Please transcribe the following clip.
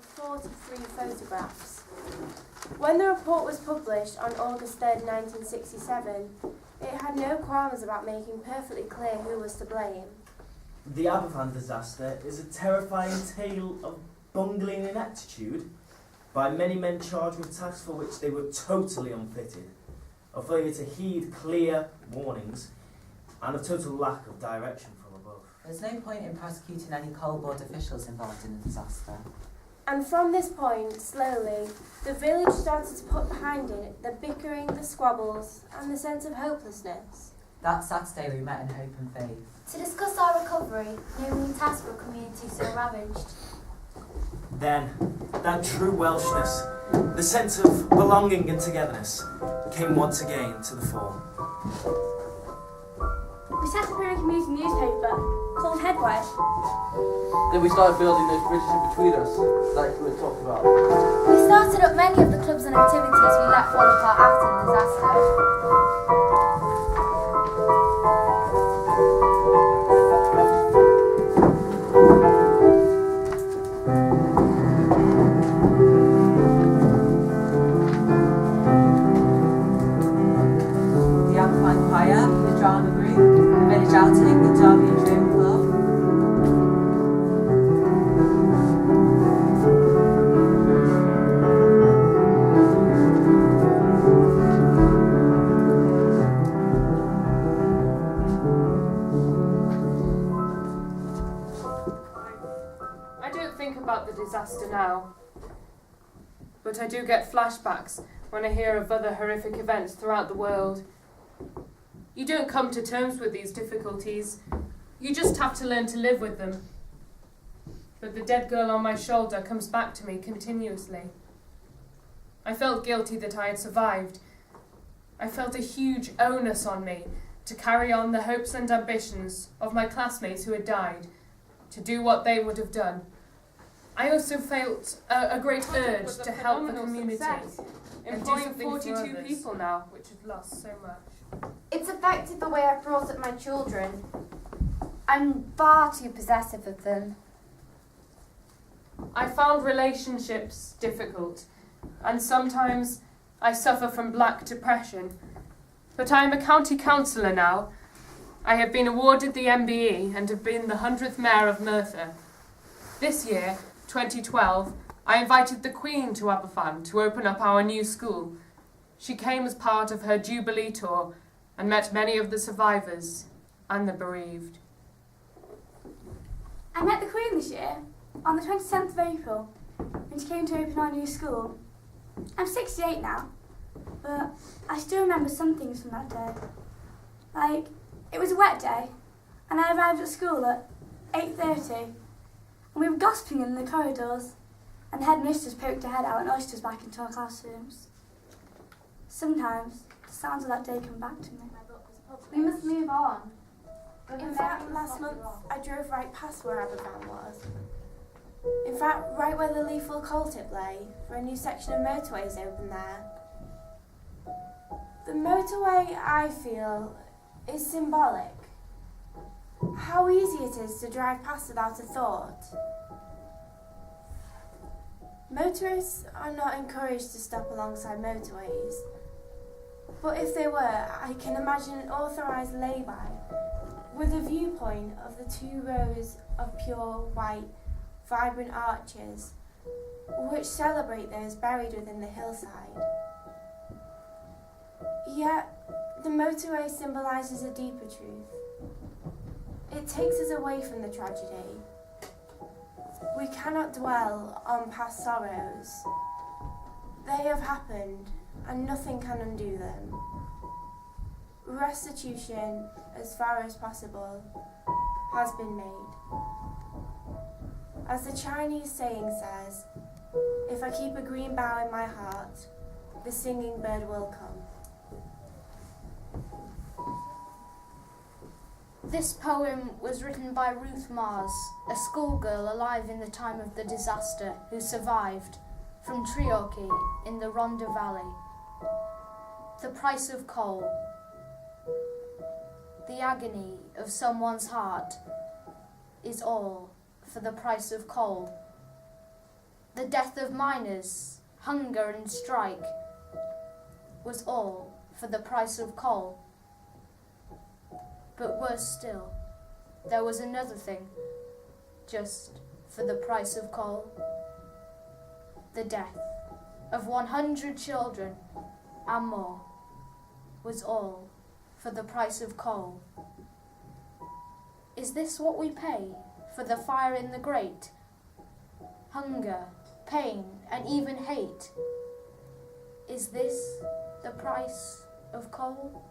43 photographs. When the report was published on August 3rd, 1967, it had no qualms about making perfectly clear who was to blame. The Aberfan disaster is a terrifying tale of bungling ineptitude by many men charged with tasks for which they were totally unfitted, of failure to heed clear warnings, and of total lack of direction from above. There's no point in prosecuting any coal board officials involved in the disaster. And from this point, slowly, the village started to put behind it the bickering, the squabbles, and the sense of hopelessness. That Saturday we met in hope and faith. To discuss our recovery, no mean task for a community so ravaged. Then, that true Welshness, the sense of belonging and togetherness, came once again to the fore. We set up a community newspaper called Headway. Then we started building those bridges in between us, like we were talking about. We started up many of the clubs and activities we let fall apart after the disaster. The Aberfan Choir, the drama group, the village outing, the Derby and Dream Club. I don't think about the disaster now, but I do get flashbacks when I hear of other horrific events throughout the world. You don't come to terms with these difficulties, you just have to learn to live with them. But the dead girl on my shoulder comes back to me continuously. I felt guilty that I had survived. I felt a huge onus on me to carry on the hopes and ambitions of my classmates who had died, to do what they would have done. I also felt a great urge to help the community. Employing 42 people now, which has lost so much. It's affected the way I've brought up my children. I'm far too possessive of them. I found relationships difficult, and sometimes I suffer from black depression. But I am a county councillor now. I have been awarded the MBE and have been the 100th Mayor of Merthyr. This year, 2012, I invited the Queen to Aberfan to open up our new school. She came as part of her Jubilee tour and met many of the survivors and the bereaved. I met the Queen this year on the 27th of April when she came to open our new school. I'm 68 now, but I still remember some things from that day. Like, it was a wet day and I arrived at school at 8:30 and we were gossiping in the corridors and the headmistress poked her head out and ushered us back into our classrooms. Sometimes the sounds of that day come back to me. We must move on. In fact, last month I drove right past where Aberfan was. In fact, right where the lethal coal tip lay, for a new section of motorway is open there. The motorway, I feel, is symbolic. How easy it is to drive past without a thought. Motorists are not encouraged to stop alongside motorways, but if they were, I can imagine an authorised lay-by with a viewpoint of the 2 rows of pure white, vibrant arches which celebrate those buried within the hillside. Yet, the motorway symbolises a deeper truth. It takes us away from the tragedy. We cannot dwell on past sorrows. They have happened, and nothing can undo them. Restitution, as far as possible, has been made. As the Chinese saying says, if I keep a green bough in my heart, the singing bird will come. This poem was written by Ruth Mars, a schoolgirl alive in the time of the disaster who survived, from Treorchy in the Rhondda Valley. The price of coal. The agony of someone's heart is all for the price of coal. The death of miners, hunger and strike was all for the price of coal. But worse still, there was another thing, just for the price of coal. The death of 100 children and more was all for the price of coal. Is this what we pay for the fire in the grate? Hunger, pain, and even hate. Is this the price of coal?